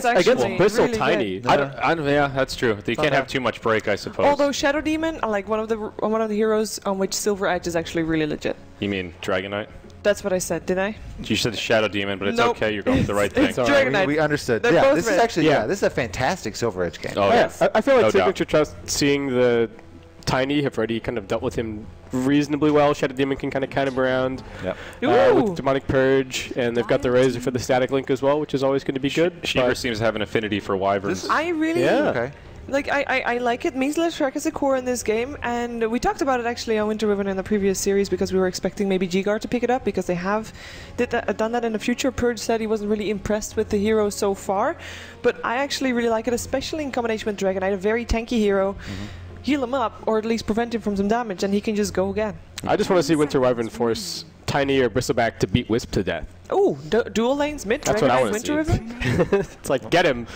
actually Bristle really tiny. good. Yeah, that's true. You can't have too much break, I suppose. Although Shadow Demon, like one of the heroes on which Silver Edge is actually really legit. You mean Dragonite? That's what I said, didn't I? You said Shadow Demon, but it's Nope. okay. You're going with the right thing. It's Dragonite. We understood. They're Yeah, both this is red. actually this is a fantastic Silver Edge game. Oh, Yeah, I feel like No Signature doubt. Trust, seeing the Tiny, have already kind of dealt with him reasonably well. Shadow Demon can kind of him around with Demonic Purge, and they've got the Razor for the Static Link as well, which is always going to be good. Shiver seems to have an affinity for Wyverns. I really Okay. like. I like it. Measles Shrek is a core in this game, and we talked about it actually on Winter Riven in the previous series because we were expecting maybe G-Guard to pick it up because they have done that in the future. Purge said he wasn't really impressed with the hero so far, but I actually really like it, especially in combination with Dragonite, a very tanky hero. Heal him up, or at least prevent him from some damage, and he can just go again. I just want to see Winter Wyvern force Tiny or Bristleback to beat Wisp to death. Oh, dual lanes mid. That's what I Dragonite, want Winter to see. Riven. It's like, get him.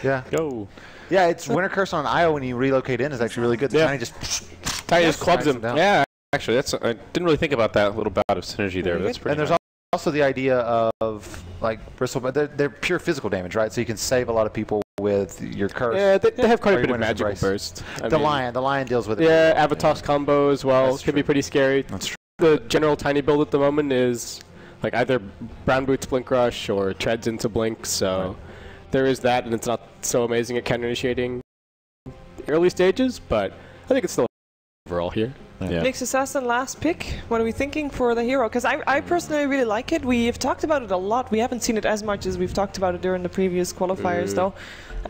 Yeah. Go. Yeah, it's Winter Curse on IO when you relocate in is actually really good. The Tiny just clubs him. down. Yeah, actually, that's. I didn't really think about that little bout of synergy there. That's pretty. And there's also the idea of like Bristle, but they're pure physical damage, right? So you can save a lot of people with your curse. Yeah, they have quite Or a bit your of Winter's magical Embrace. burst. The lion deals with it. Yeah, Avatos combo as well. That's Can be true. pretty scary. That's true. The general Tiny build at the moment is like either Brown Boots Blink Rush or Treads into Blink, so there is that, and it's not so amazing at counter initiating early stages, but I think it's still overall here. Yeah. Nyx Assassin, last pick. What are we thinking for the hero? Because I personally really like it. We've talked about it a lot. We haven't seen it as much as we've talked about it during the previous qualifiers, though.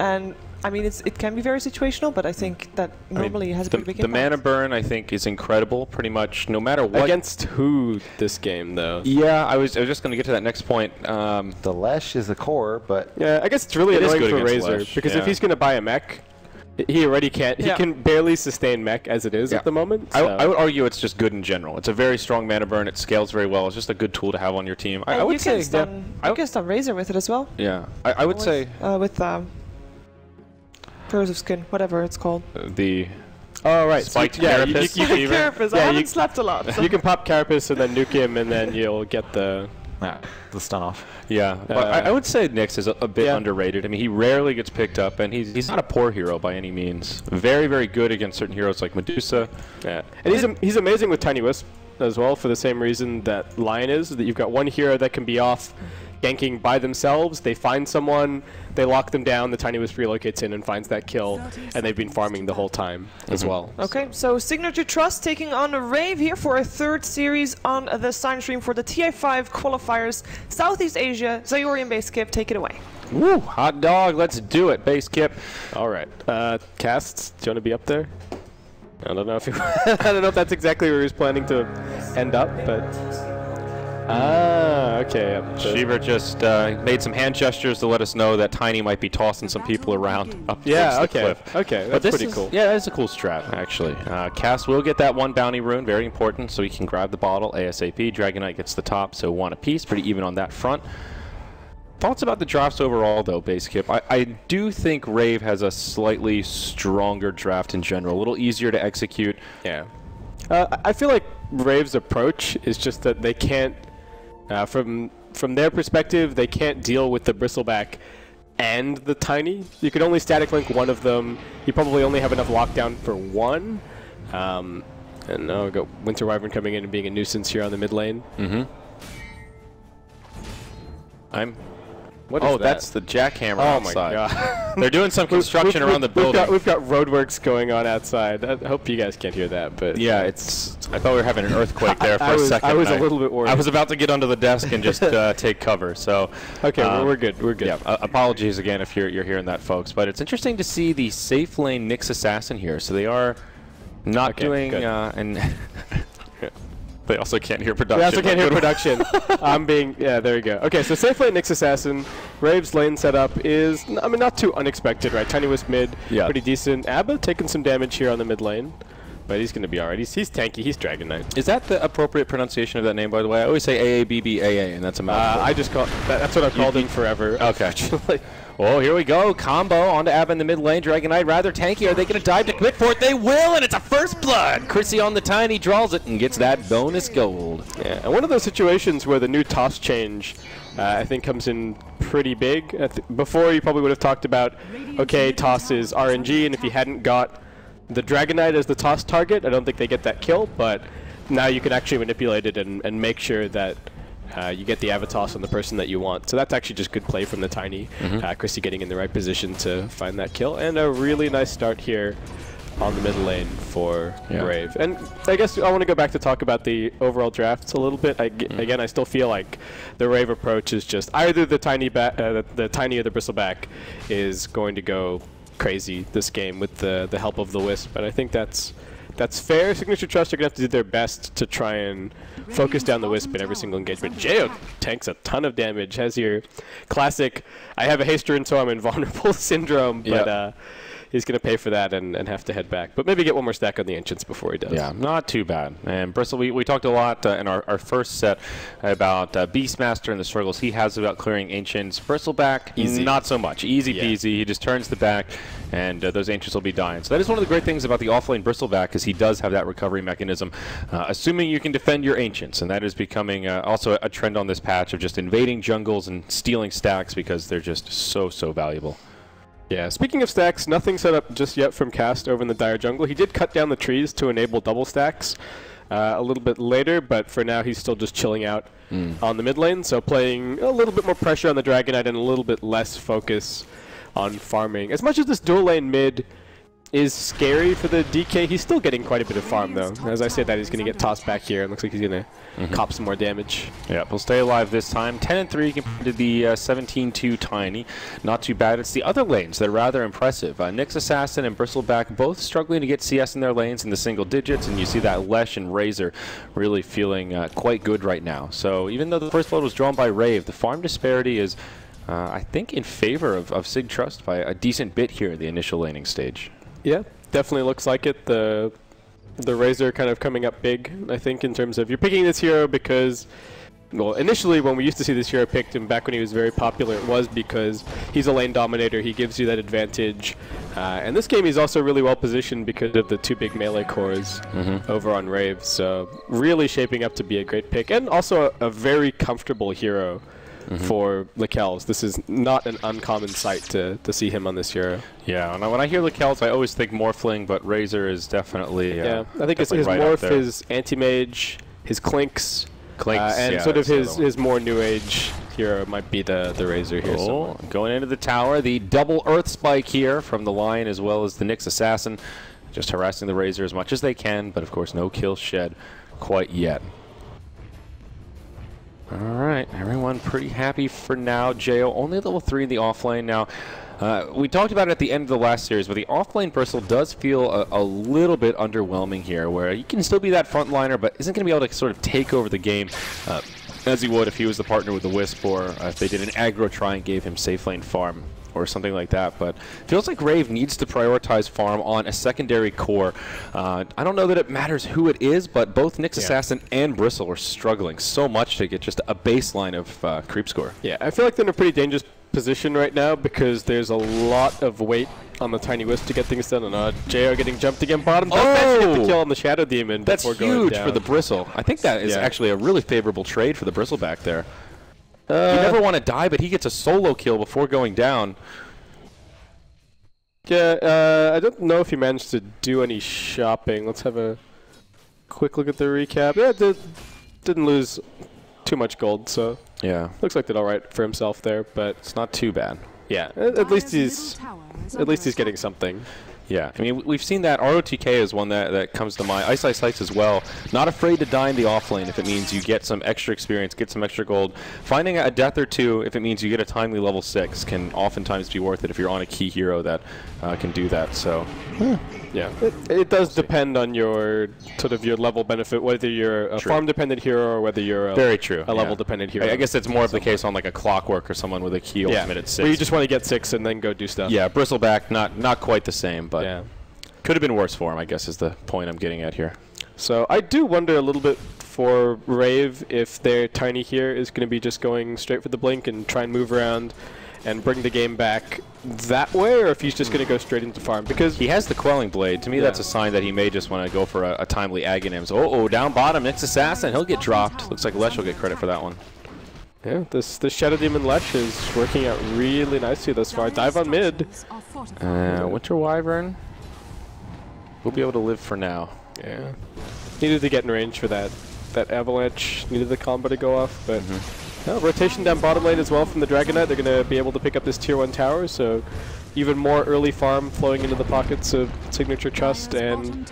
And I mean, it can be very situational, but I think that normally it has a pretty big the impact. mana burn, I think, is incredible. Pretty much, no matter what. Against who this game, though? Yeah, I was just going to get to that next point. The Lesh is the core, but Yeah, I guess it's really It is annoying good for against Razor Lesh, because yeah. if he's going to buy a mech, he already can't. He can barely sustain mech as it is at the moment. I would argue it's just good in general. It's a very strong mana burn. It scales very well. It's just a good tool to have on your team. I would say, you can stun Razor with it as well. yeah. I would say with Pillars of Skin, whatever it's called. the Oh, right. spiked So, yeah, carapace. Carapace. I haven't slept a lot. So. you can pop Carapace and then nuke him, and then you'll get the... the stun off. Yeah, but I would say Nyx is a bit underrated. I mean, he rarely gets picked up, and he's not a poor hero by any means. Very, very good against certain heroes like Medusa. Yeah, and he's amazing with Tiny Wisp as well for the same reason that Lion is, that you've got one hero that can be off ganking by themselves, they find someone, they lock them down, the Tiny Wisp relocates in and finds that kill, and they've been farming the whole time as well. Okay, so Signature Trust taking on Rave here for a third series on the sign stream for the TI5 qualifiers. Southeast Asia, Zayorian Base Skip, take it away. Woo, hot dog, let's do it, base Kip. All right, Casts, do you want to be up there? I don't know if I don't know if that's exactly where he was planning to end up, but okay. Shiver just made some hand gestures to let us know that Tiny might be tossing some people around up towards the cliff. Okay, But that's this pretty cool. Yeah, that is a cool strat, actually. Cass will get that one bounty rune, very important, so he can grab the bottle ASAP. Dragonite gets the top, so one apiece, pretty even on that front. Thoughts about the drafts overall, though, Base Kip? I do think Rave has a slightly stronger draft in general, a little easier to execute. Yeah. I feel like Rave's approach is just that they can't, from their perspective, they can't deal with the Bristleback and the Tiny. You could only static link one of them. You probably only have enough lockdown for one. And now we've got Winter Wyvern coming in and being a nuisance here on the mid lane. What is that? That's the jackhammer outside. Oh my god. They're doing some construction around the building. We've got roadworks going on outside. I hope you guys can't hear that, but yeah, I thought we were having an earthquake there for a second. I was a little bit worried. I was about to get under the desk and just take cover. So okay, we're good. We're good. Yeah, apologies again if you're hearing that, folks. But it's interesting to see the safe lane Nyx Assassin here. So they are not doing and. They also can't hear production. They also can't hear production. Yeah, there you go. Okay, so safe lane Nyx Assassin. Rave's lane setup is, I mean, not too unexpected, right? Tiny Wisp mid, pretty decent. Abba taking some damage here on the mid lane. But he's going to be alright. He's tanky. He's Dragonite. Is that the appropriate pronunciation of that name, by the way? I always say AABBAA, and that's a mouthful. I just call that's what I've called him forever. Okay. Oh, here we go. Combo onto Ab in the mid lane. Dragon Knight rather tanky. Are they going to dive to commit for it? They will, and it's a first blood. Chrissy on the tiny draws it and gets that bonus gold. Yeah, and one of those situations where the new toss change, I think, comes in pretty big. Before, you probably would have talked about, okay, toss is RNG, and if you hadn't got the Dragon Knight as the toss target, I don't think they get that kill, but now you can actually manipulate it and make sure that you get the Avatos on the person that you want. So that's actually just good play from the Tiny. Chrissy getting in the right position to find that kill. And a really nice start here on the middle lane for Rave. And I guess I want to go back to talk about the overall drafts a little bit. Again, I still feel like the Rave approach is just either the Tiny or the Bristleback is going to go crazy this game with the help of the Wisp. But I think that's fair. Signature Trust are going to have to do their best to try and focus down the Wisp in every single engagement. Jao tanks a ton of damage, has your classic, I have a haster and so I'm invulnerable syndrome, but he's going to pay for that and have to head back. But maybe get one more stack on the Ancients before he does. Yeah, not too bad. And Bristle, we talked a lot in our first set about Beastmaster and the struggles he has about clearing Ancients. Bristleback, easy. Not so much. Easy peasy. He just turns the back, and those Ancients will be dying. So that is one of the great things about the offlane Bristleback, is he does have that recovery mechanism, assuming you can defend your Ancients. And that is becoming also a trend on this patch of just invading jungles and stealing stacks because they're just so valuable. Yeah, speaking of stacks, nothing set up just yet from Cast over in the Dire Jungle. He did cut down the trees to enable double stacks a little bit later, but for now he's still just chilling out on the mid lane, so playing a little bit more pressure on the Dragon Knight and a little bit less focus on farming. As much as this dual lane mid is scary for the DK, he's still getting quite a bit of farm though. As I said that, he's going to get tossed back here, and looks like he's going to cop some more damage. Yeah, he'll stay alive this time. 10-3 compared to the 17-2 Tiny. Not too bad. It's the other lanes that are rather impressive. Nyx Assassin and Bristleback both struggling to get CS in their lanes in the single digits, and you see that Lesh and Razor really feeling quite good right now. So even though the first blood was drawn by Rave, the farm disparity is, I think, in favor of Sig Trust by a decent bit here in the initial laning stage. Yeah, definitely looks like it. The Razor kind of coming up big, I think, in terms of you're picking this hero because, well, initially when we used to see this hero picked him back when he was very popular, it was because he's a lane dominator, he gives you that advantage. And this game he's also really well positioned because of the two big melee cores over on Rave, so really shaping up to be a great pick. And also a very comfortable hero for Lekels. This is not an uncommon sight to see him on this hero. Yeah, and when I hear Lekels, I always think Morphling, but Razor is definitely I think it's his right Morph, his Anti-Mage, his Clinks, and sort of his more New Age hero might be the Razor here. Going into the tower, the double Earth Spike here from the Lion as well as the Nyx Assassin, just harassing the Razor as much as they can, but of course no kill shed quite yet. Alright, everyone pretty happy for now. Jao only level 3 in the offlane now. We talked about it at the end of the last series, but the offlane Bristle does feel a little bit underwhelming here, where he can still be that frontliner, but isn't going to be able to sort of take over the game as he would if he was the partner with the Wisp, or if they did an aggro try and gave him safe lane farm or something like that. But feels like Rave needs to prioritize farm on a secondary core. I don't know that it matters who it is, but both Nyx Assassin and Bristle are struggling so much to get just a baseline of creep score. Yeah, I feel like they're in a pretty dangerous position right now because there's a lot of weight on the Tiny Wisp to get things done, and JR getting jumped again bottom. Does get the kill on the Shadow Demon. That's before going huge down. for the Bristle. I think that is actually a really favorable trade for the Bristleback there. You never want to die, but he gets a solo kill before going down. Yeah, I don't know if he managed to do any shopping. Let's have a quick look at the recap. Yeah, didn't lose too much gold, so yeah, looks like did all right for himself there, but it's not too bad. Yeah, at least he's getting something. Yeah, I mean, we've seen that. ROTK is one that comes to mind. Ice as well. Not afraid to die in the offlane if it means you get some extra experience, get some extra gold. Finding a death or two if it means you get a timely level 6 can oftentimes be worth it if you're on a key hero that can do that. So, yeah, it does depend on your sort of your level benefit, whether you're a farm-dependent hero or whether you're a level-dependent hero. I guess it's more of the case on like a Clockwork or someone with a key ultimate at 6. Where you just want to get 6 and then go do stuff. Yeah, Bristleback, not quite the same, but could have been worse for him, I guess, is the point I'm getting at here. So I do wonder a little bit for Rave if their Tiny here is going to be just going straight for the blink and try and move around and bring the game back that way, or if he's just going to go straight into farm. Because he has the Quelling Blade. To me, that's a sign that he may just want to go for a timely Aghanims. Oh, down bottom, next Assassin. He'll get dropped. Looks like Lesh will get credit for that one. Yeah, this Shadow Demon Lesh is working out really nicely thus far. Dive on mid. Winter Wyvern will be able to live for now. Yeah. Needed to get in range for that Avalanche. Needed the combo to go off, but rotation down bottom lane as well from the Dragonite. They're going to be able to pick up this tier 1 tower, so even more early farm flowing into the pockets of Signature Trust, and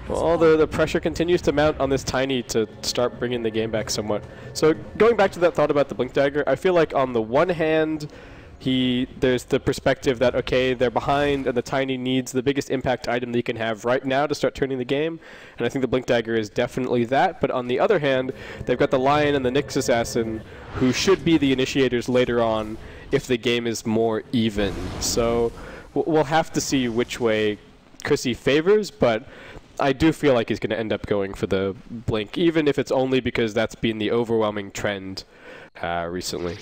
well, the pressure continues to mount on this Tiny to start bringing the game back somewhat. So going back to that thought about the Blink Dagger, I feel like on the one hand, there's the perspective that, okay, they're behind and the Tiny needs the biggest impact item they can have right now to start turning the game, and I think the Blink Dagger is definitely that. But on the other hand, they've got the Lion and the Nyx Assassin, who should be the initiators later on if the game is more even. So we'll have to see which way Chrissy favors, but I do feel like he's going to end up going for the Blink, even if it's only because that's been the overwhelming trend recently.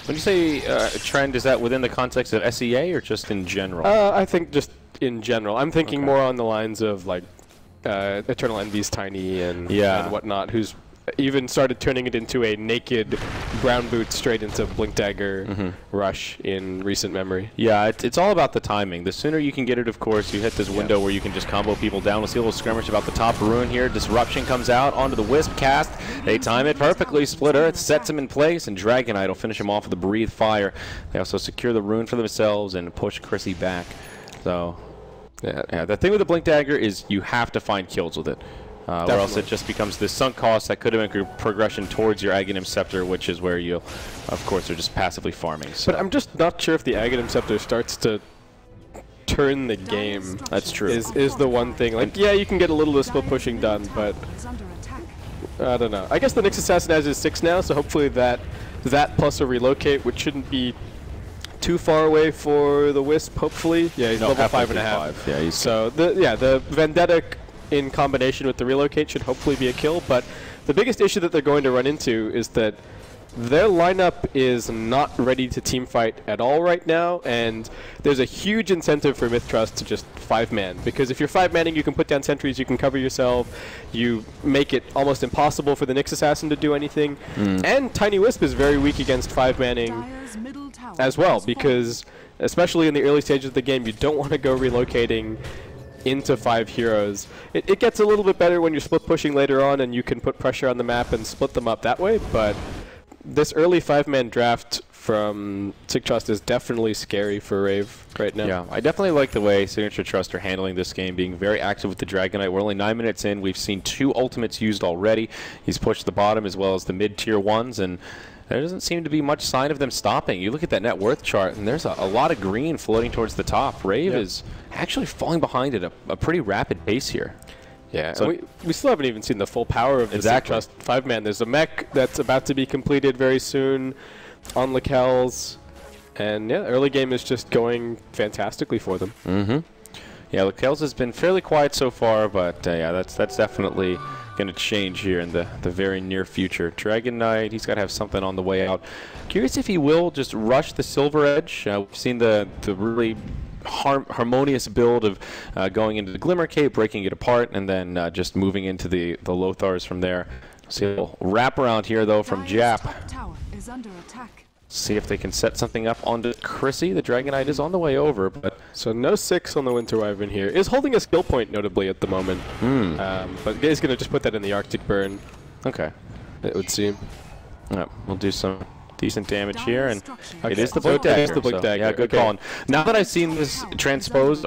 When you say trend, is that within the context of SEA or just in general? I think just in general. I'm thinking more on the lines of like Eternal Envy's Tiny and whatnot, who's even started turning it into a naked brown boot straight into Blink Dagger rush in recent memory. Yeah, it's all about the timing. The sooner you can get it, of course, you hit this window where you can just combo people down. We'll see a little skirmish about the top rune here. Disruption comes out onto the Wisp cast. They time it perfectly. Split Earth sets him in place, and Dragonite will finish him off with the Breathe Fire. They also secure the rune for themselves and push Chrissy back. So, yeah, the thing with the Blink Dagger is you have to find kills with it. Or else it just becomes this sunk cost that could have been progression towards your Aghanim Scepter, which is where you, of course, are just passively farming. So. But I'm just not sure if the Aghanim Scepter starts to turn the game. That's true. Is the one thing. Like, yeah, you can get a little of split pushing done, but I don't know. I guess the Nyx Assassin has his 6 now, so hopefully that plus a relocate, which shouldn't be too far away for the Wisp, hopefully. Yeah, he's level 5.5. Yeah, he's so the Vendetta in combination with the relocate should hopefully be a kill, but the biggest issue that they're going to run into is that their lineup is not ready to team fight at all right now, and there's a huge incentive for Mythtrust to just 5-man, because if you're 5-manning, you can put down sentries, you can cover yourself, you make it almost impossible for the Nyx Assassin to do anything, and Tiny Wisp is very weak against 5-manning as well, because especially in the early stages of the game, you don't want to go relocating into 5 heroes. It gets a little bit better when you're split pushing later on and you can put pressure on the map and split them up that way, but this early 5-man draft from Sig Trust is definitely scary for Rave right now. Yeah, I definitely like the way Signature Trust are handling this game, being very active with the Dragonite. We're only 9 minutes in. We've seen 2 ultimates used already. He's pushed the bottom as well as the mid-tier ones, and there doesn't seem to be much sign of them stopping. You look at that net worth chart, and there's a lot of green floating towards the top. Rave is actually falling behind at a pretty rapid pace here. Yeah, so we still haven't even seen the full power of the Sig Trust 5-man. There's a mech that's about to be completed very soon on Lakel's, and yeah, early game is just going fantastically for them. Yeah, Lakel's has been fairly quiet so far, but yeah, that's definitely going to change here in the very near future. Dragon Knight, he's got to have something on the way out. Curious if he will just rush the Silver Edge. We've seen the really harmonious build of going into the Glimmer Cape, breaking it apart, and then just moving into the Lothars from there. See a little wrap around here, though, from Jap. See if they can set something up onto Chrissy. The Dragonite is on the way over, but so no 6 on the Winter Wyvern here. Is holding a skill point notably at the moment, but is going to just put that in the Arctic Burn. Okay, it would seem. Yep, we'll do some decent damage here, and it is the Blink Dagger. Dagger. Yeah, good call. Now that I've seen this transpire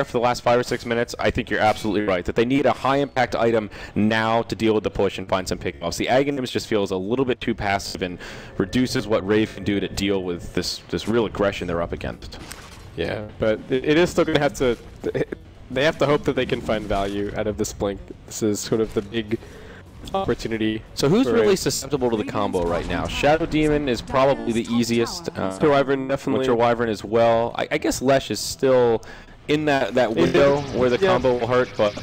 for the last 5 or 6 minutes, I think you're absolutely right that they need a high impact item now to deal with the push and find some pickoffs. The Aghanims just feels a little bit too passive and reduces what Rave can do to deal with this real aggression they're up against. Yeah, but it is still going to have to. They have to hope that they can find value out of this Blink. This is sort of the big opportunity. So who's really susceptible to the combo right now? Shadow Demon is probably the easiest. Winter Wyvern definitely. Winter Wyvern as well. I guess Lesh is still in that window where the combo will hurt, but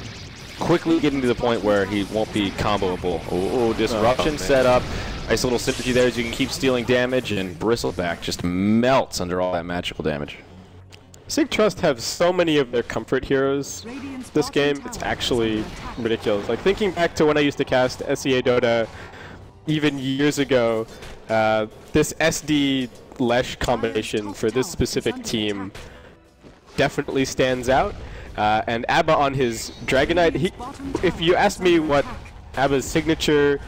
quickly getting to the point where he won't be comboable. Oh, disruption set up. Nice little synergy there as you can keep stealing damage, and Bristleback just melts under all that magical damage. Sig Trust have so many of their comfort heroes this game, it's actually ridiculous. Like, thinking back to when I used to cast SEA Dota even years ago, this SD Lesh combination for this specific team definitely stands out. And Abba on his Dragonite, if you asked me what Abba's signature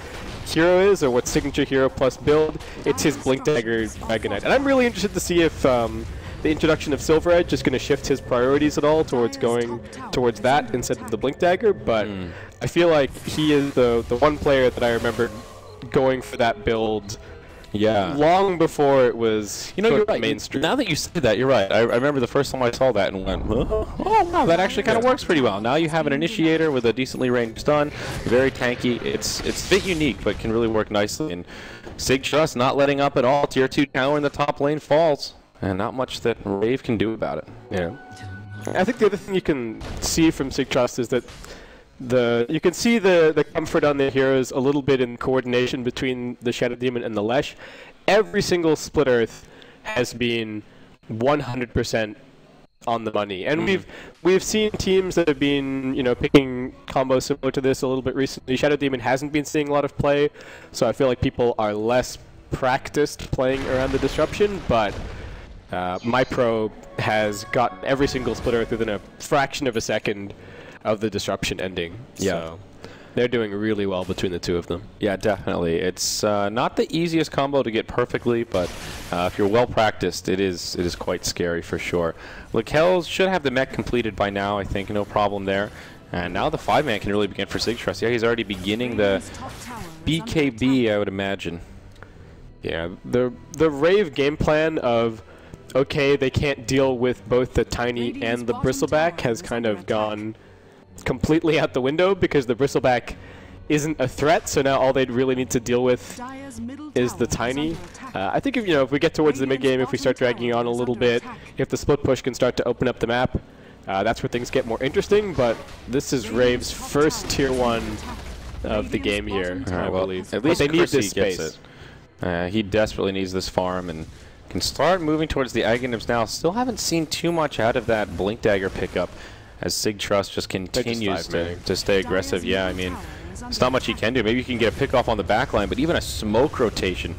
hero is, or what signature hero plus build, it's his Blink Dagger Dragonite. And I'm really interested to see if the introduction of Silver Edge is going to shift his priorities at all towards going towards that instead of the Blink Dagger, but I feel like he is the one player that I remember going for that build long before it was you're right. mainstream. Now that you say that, you're right. I remember the first time I saw that and went, oh wow, that actually kind of works pretty well. Now you have an initiator with a decently ranged stun, very tanky. It's a bit unique, but can really work nicely. And Sig Trust not letting up at all. Tier 2 tower in the top lane falls. And not much that Rave can do about it. Yeah. I think the other thing you can see from Sig Trust is that you can see the comfort on the heroes a little bit in coordination between the Shadow Demon and the Lesh. Every single Split Earth has been 100% on the money. And we've seen teams that have been, picking combos similar to this a little bit recently. Shadow Demon hasn't been seeing a lot of play, so I feel like people are less practiced playing around the disruption, but my pro has gotten every single Split Earth within a fraction of a second of the disruption ending. Yeah. So they're doing really well between the two of them. Yeah, definitely. It's not the easiest combo to get perfectly, but if you're well practiced, it is quite scary for sure. Lakel should have the mech completed by now, I think, no problem there. And now the 5-man can really begin for Sig Trust. Yeah, he's already beginning the BKB, I would imagine. Yeah, the Rave game plan of, okay, they can't deal with both the Tiny and the Bristleback has kind of gone completely out the window because the Bristleback isn't a threat, so now all they'd really need to deal with is the Tiny. I think if we get towards the mid game, if we start dragging on a little bit, if the split push can start to open up the map, that's where things get more interesting, but this is Rave's first tier 1 of the game here, I believe. At least they need Chrissy this space. gets it. He desperately needs this farm and can start moving towards the Aghanims now. Still haven't seen too much out of that Blink Dagger pickup as Sig Trust just continues to stay aggressive. Yeah, I mean, there's not much he can do. Maybe he can get a pick off on the back line, but even a smoke rotation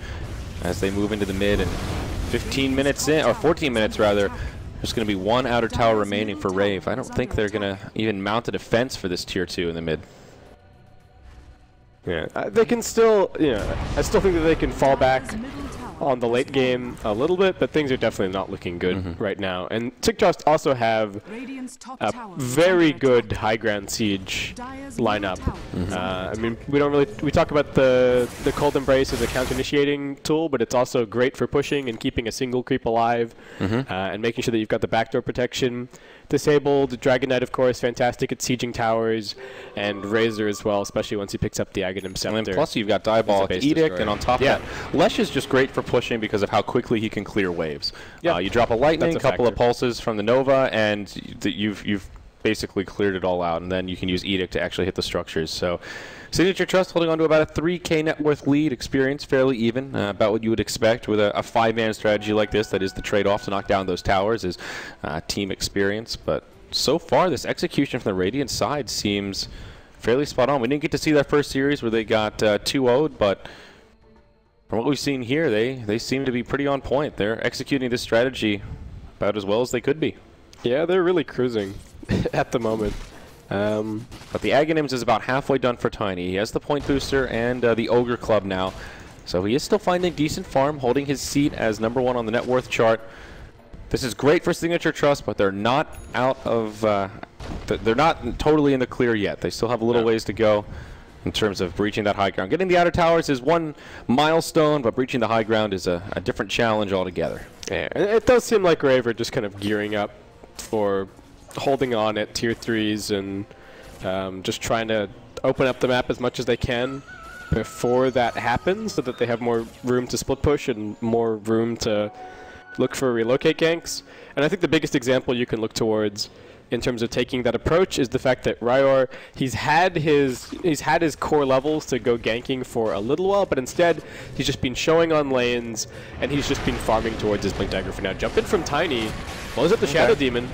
as they move into the mid, and 15 minutes in, or 14 minutes rather, there's going to be one outer tower remaining for Rave. I don't think they're going to even mount a defense for this tier 2 in the mid. Yeah, they can still, I still think that they can fall back on the late game a little bit, but things are definitely not looking good right now. And Sig Trust also have a very good high ground siege lineup. I mean, we talk about the Cold Embrace as a counter-initiating tool, but it's also great for pushing and keeping a single creep alive and making sure that you've got the backdoor protection disabled. Dragonite, of course, fantastic at sieging towers, and Razor as well, especially once he picks up the Aghanim Scepter. And plus you've got Diabolic Edict, and on top of that, Lesh is just great for pushing because of how quickly he can clear waves. You drop a Lightning, a couple of pulses from the Nova, and you've basically cleared it all out, and then you can use Edict to actually hit the structures. So Signature Trust holding on to about a 3K net worth lead, experience fairly even, about what you would expect with a 5-man strategy like this. That is the trade-off to knock down those towers, is team experience. But so far, this execution from the Radiant side seems fairly spot on. We didn't get to see that first series where they got 2-0'd, but from what we've seen here, they seem to be pretty on point. They're executing this strategy about as well as they could be. Yeah, they're really cruising at the moment. But the Aghanims is about halfway done for Tiny. He has the point booster and the Ogre Club now. So he is still finding decent farm, holding his seat as #1 on the net worth chart. This is great for Signature Trust, but they're not out of... they're not totally in the clear yet. They still have a little ways to go in terms of breaching that high ground. Getting the outer towers is one milestone, but breaching the high ground is a different challenge altogether. Yeah, it does seem like Rave are just kind of gearing up for holding on at tier 3s and just trying to open up the map as much as they can before that happens, so that they have more room to split push and more room to look for relocate ganks. And I think the biggest example you can look towards in terms of taking that approach is the fact that Ryor, he's had his core levels to go ganking for a little while, but instead he's just been showing on lanes and he's just been farming towards his Blink Dagger for now. Jump in from Tiny, blows up the Shadow Demon.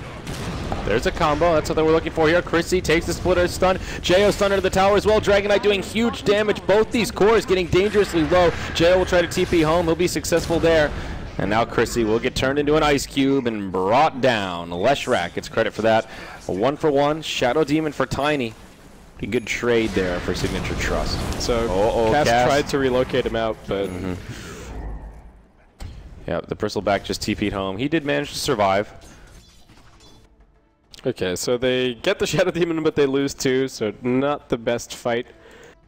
There's a combo. That's what we're looking for here. Chrissy takes the splitter stun. Jo stun under the tower as well. Dragon Knight doing huge damage. Both these cores getting dangerously low. Jo will try to TP home. He'll be successful there. And now Chrissy will get turned into an ice cube and brought down. Leshrac gets credit for that. A 1-for-1. Shadow Demon for Tiny. A good trade there for Signature Trust. So Cass tried to relocate him out, but... Yeah, the Bristleback just TP'd home. He did manage to survive. Okay, so they get the Shadow Demon, but they lose too, so not the best fight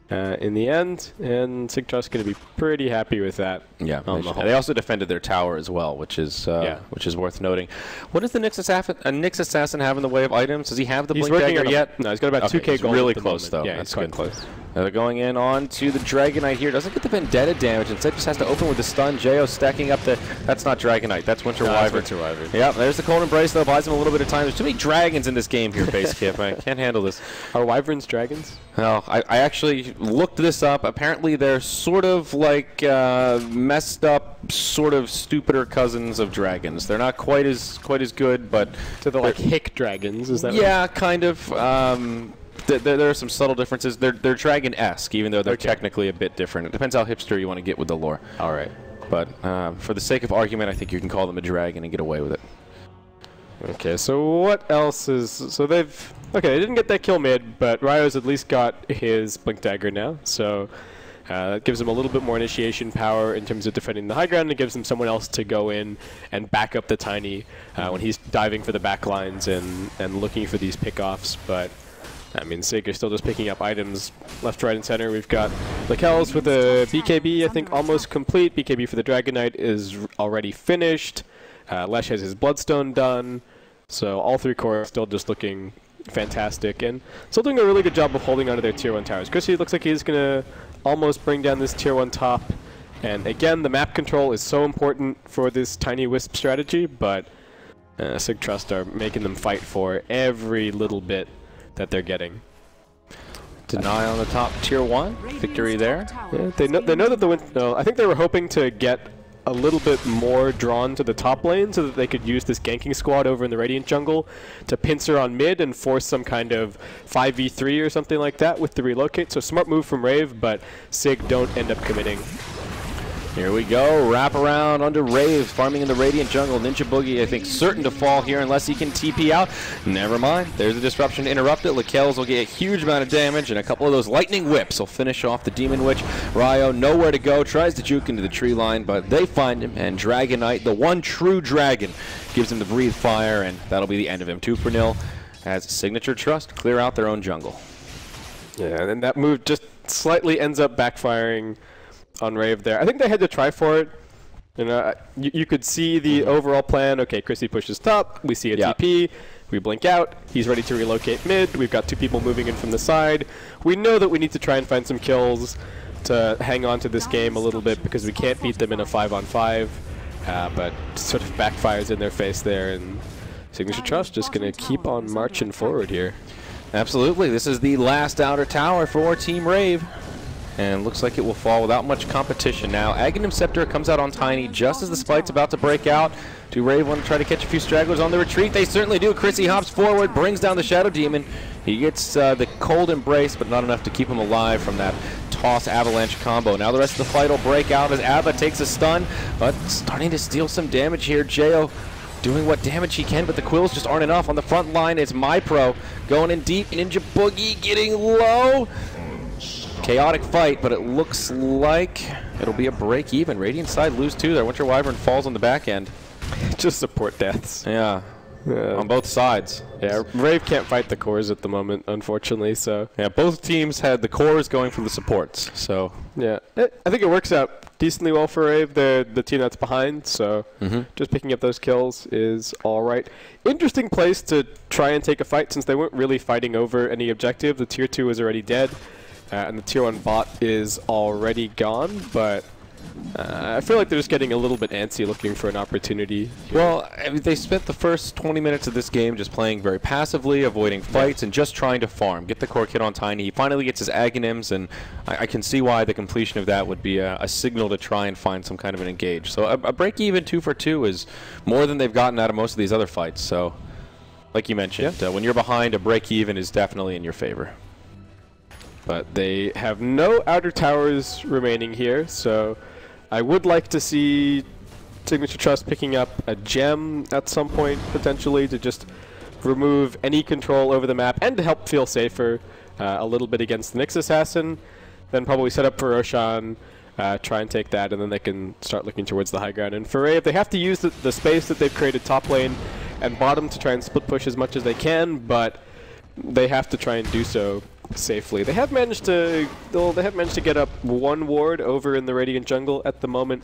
in the end, and Sig Trust going to be pretty happy with that. Yeah, they also defended their tower as well, which is worth noting. What does the Nyx Assassin have in the way of items? Does he have the Blink Dagger yet? No, he's got about 2k gold. Really close though. Yeah, that's quite good. Close. They're going in on to the Dragon Knight here. Doesn't get the Vendetta damage. Instead just has to open with the stun. Jo stacking up the... That's not Dragon Knight. That's Winter Wyvern. Winter Wyvern. Yeah, there's the Cold Embrace though. Buys him a little bit of time. There's too many dragons in this game here, Base Kip. I can't handle this. Are Wyverns dragons? No, I actually looked this up. Apparently they're sort of like messed up, sort of stupider cousins of dragons. They're not quite as good, but... So they're like hick dragons, is that Yeah, kind of. There are some subtle differences. They're dragon-esque, even though they're technically a bit different. It depends how hipster you want to get with the lore. All right. But for the sake of argument, I think you can call them a dragon and get away with it. Okay, so what else is... So they've... Okay, they didn't get that kill mid, but Ryo's at least got his Blink Dagger now, so... that gives him a little bit more initiation power in terms of defending the high ground, and it gives him someone else to go in and back up the Tiny when he's diving for the back lines and looking for these pickoffs, but... I mean, Sig is still just picking up items left, right, and center. We've got Lakel's with a BKB, I think, almost complete. BKB for the Dragon Knight is already finished. Lesh has his Bloodstone done. So all three cores still just looking fantastic and still doing a really good job of holding onto their Tier 1 towers. Chrissy looks like he's going to almost bring down this Tier 1 top. And again, the map control is so important for this Tiny Wisp strategy, but Sig Trust are making them fight for every little bit that they're getting. Deny on the top Tier 1. Victory there. Yeah, they know that the I think they were hoping to get a little bit more drawn to the top lane so that they could use this ganking squad over in the Radiant jungle to pincer on mid and force some kind of 5v3 or something like that with the relocate. So smart move from Rave, but Sig don't end up committing. Here we go, wrap around onto Rave, farming in the Radiant jungle. Ninja Boogie, I think, certain to fall here unless he can TP out. Never mind, there's a disruption to interrupt it. Lakel's will get a huge amount of damage, and a couple of those lightning whips will finish off the Demon Witch. Ryo, nowhere to go, tries to juke into the tree line, but they find him, and Dragon Knight, the one true dragon, gives him the breathe fire, and that'll be the end of him. 2-0 as Signature Trust clear out their own jungle. Yeah, and then that move just slightly ends up backfiring on Rave there. I think they had to try for it. You know, you could see the overall plan. Okay, Chrissy pushes top. We see a TP. We blink out. He's ready to relocate mid. We've got two people moving in from the side. We know that we need to try and find some kills to hang on to this game a little bit because we can't beat them in a 5-on-5. But sort of backfires in their face there, and Signature Trust just going to keep on marching forward here. Absolutely. This is the last outer tower for Team Rave. And looks like it will fall without much competition now. Aghanim Scepter comes out on Tiny just as the spite's about to break out. Do Rave want to try to catch a few stragglers on the retreat? They certainly do. Chrissy hops forward, brings down the Shadow Demon. He gets the Cold Embrace, but not enough to keep him alive from that Toss Avalanche combo. Now the rest of the fight will break out as Abba takes a stun, but starting to steal some damage here. Jo doing what damage he can, but the quills just aren't enough. On the front line is MyPro going in deep. Ninja Boogie getting low. Chaotic fight, but it looks like it'll be a break even. Radiant side lose two there. Winter Wyvern falls on the back end. Just support deaths. Yeah. On both sides. Yeah, Rave can't fight the cores at the moment, unfortunately, so... Yeah, both teams had the cores going for the supports, so... Yeah, I think it works out decently well for Rave. They're the team that's behind, so just picking up those kills is all right. Interesting place to try and take a fight since they weren't really fighting over any objective. The Tier 2 is already dead. And the Tier 1 bot is already gone, but I feel like they're just getting a little bit antsy looking for an opportunity. Well, I mean, they spent the first 20 minutes of this game just playing very passively, avoiding fights, and just trying to farm. Get the core kit on Tiny. He finally gets his Aghanims, and I can see why the completion of that would be a signal to try and find some kind of an engage. So a break-even 2 for 2 is more than they've gotten out of most of these other fights. So, like you mentioned, when you're behind, a break-even is definitely in your favor. But they have no outer towers remaining here, so I would like to see Signature Trust picking up a gem at some point, potentially, to just remove any control over the map and to help feel safer a little bit against the Nyx Assassin. Then probably set up for Roshan, try and take that, and then they can start looking towards the high ground. And for Rave, they have to use the space that they've created top lane and bottom to try and split push as much as they can, but they have to try and do so safely. They have managed to get up one ward over in the Radiant jungle at the moment,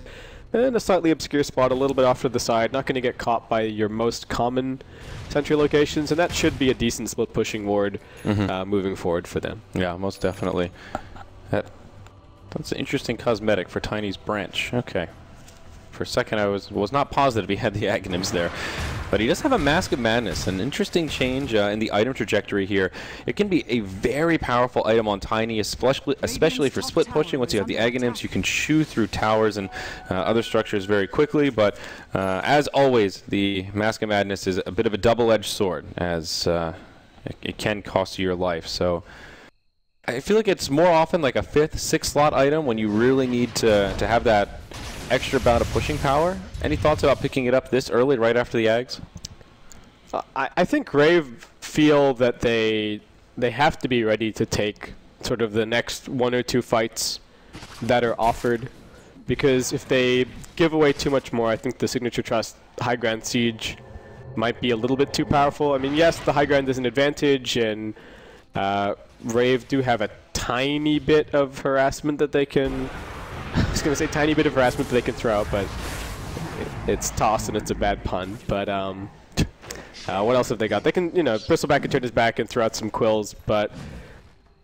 in a slightly obscure spot, a little bit off to the side. Not going to get caught by your most common sentry locations, and that should be a decent split pushing ward moving forward for them. Yeah, most definitely. That's an interesting cosmetic for Tiny's branch. Okay. For a second, I was not positive he had the Aghanims there. But he does have a Mask of Madness, an interesting change in the item trajectory here. It can be a very powerful item on Tiny, especially for split pushing. Once you have the Aghanims, you can chew through towers and other structures very quickly. But as always, the Mask of Madness is a bit of a double-edged sword, as it can cost you your life. So I feel like it's more often like a 5th, 6th slot item when you really need to have that extra bout of pushing power. Any thoughts about picking it up this early, right after the Ags? I think Rave feel that they have to be ready to take sort of the next 1 or 2 fights that are offered, because if they give away too much more, I think the Signature Trust High Ground Siege might be a little bit too powerful. I mean, yes, the high ground is an advantage, and Rave do have a tiny bit of harassment that they can... I was going to say tiny bit of harassment that they can throw out, but it's toss and it's a bad pun. But what else have they got? They can, Bristleback can turn his back and throw out some quills, but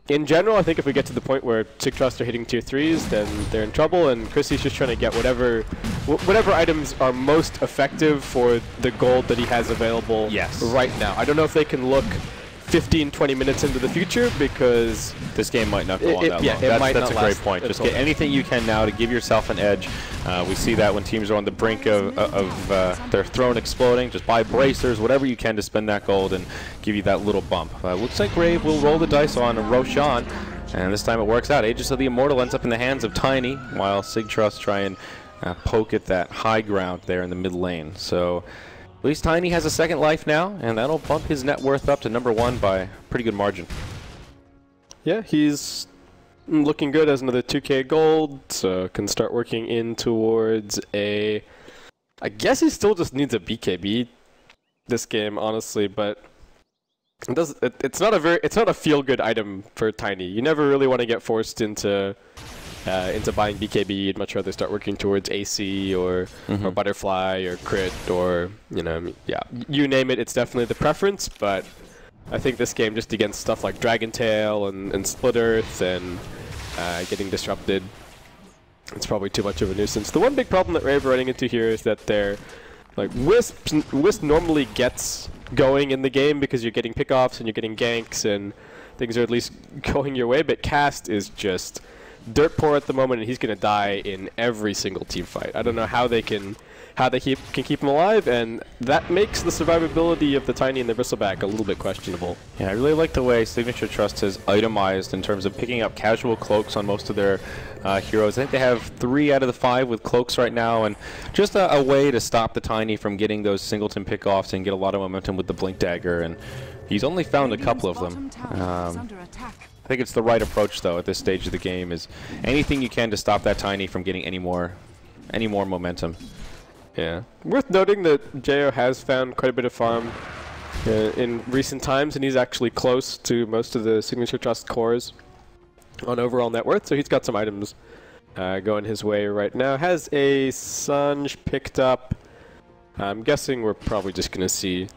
in general, I think if we get to the point where Sig Trust are hitting tier 3s, then they're in trouble, and Chrissy's just trying to get whatever items are most effective for the gold that he has available right now. I don't know if they can look 15-20 minutes into the future, because this game might not go on that long. That's a great point. Just get anything you can now to give yourself an edge. We see that when teams are on the brink of their throne exploding. Just buy bracers, whatever you can to spend that gold and give you that little bump. Looks like Rave will roll the dice on Roshan, and this time it works out. Aegis of the Immortal ends up in the hands of Tiny, while Sig Trust try and poke at that high ground there in the mid lane. So at least Tiny has a second life now, and that'll bump his net worth up to #1 by a pretty good margin. Yeah, he's looking good as another 2k gold, so can start working in towards a... I guess he still just needs a BKB this game, honestly, but it's not a feel-good item for Tiny. You never really want to get forced into buying BKB. You'd much rather start working towards AC or Butterfly or Crit or, you name it, it's definitely the preference, but I think this game, just against stuff like Dragon Tail and Split Earth and getting disrupted, it's probably too much of a nuisance. The one big problem that Rave are running into here is that they're, Wisp normally gets going in the game because you're getting pickoffs and you're getting ganks and things are at least going your way, but Cast is just dirt poor at the moment, and he's going to die in every single team fight. I don't know how they can keep him alive, and that makes the survivability of the Tiny and the Bristleback a little bit questionable. Yeah, I really like the way Signature Trust has itemized in terms of picking up casual cloaks on most of their heroes. I think they have 3 out of the 5 with cloaks right now, and just a way to stop the Tiny from getting those singleton pickoffs and get a lot of momentum with the Blink Dagger, and he's only found a couple of them. I think it's the right approach, though, at this stage of the game, is anything you can to stop that Tiny from getting any more momentum. Yeah. Worth noting that Jo has found quite a bit of farm in recent times, and he's actually close to most of the Signature Trust cores on overall net worth, so he's got some items going his way right now. Has a Sanj picked up. I'm guessing we're probably just going to see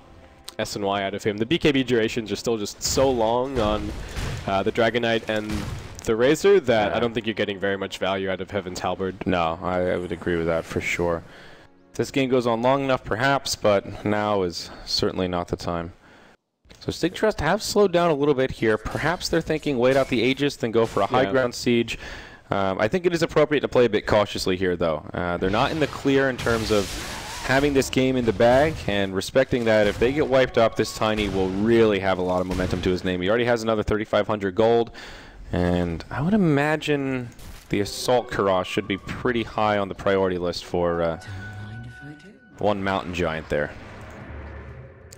S and Y out of him. The BKB durations are still just so long on the Dragon Knight, and the Razor that I don't think you're getting very much value out of Heaven's Halberd. No, I would agree with that for sure. This game goes on long enough, perhaps, but now is certainly not the time. So Sig Trust have slowed down a little bit here. Perhaps they're thinking wait out the Aegis, then go for a high ground siege. I think it is appropriate to play a bit cautiously here, though. They're not in the clear in terms of having this game in the bag, and respecting that if they get wiped up, this Tiny will really have a lot of momentum to his name. He already has another 3,500 gold, and I would imagine the Assault Karash should be pretty high on the priority list for one Mountain Giant there.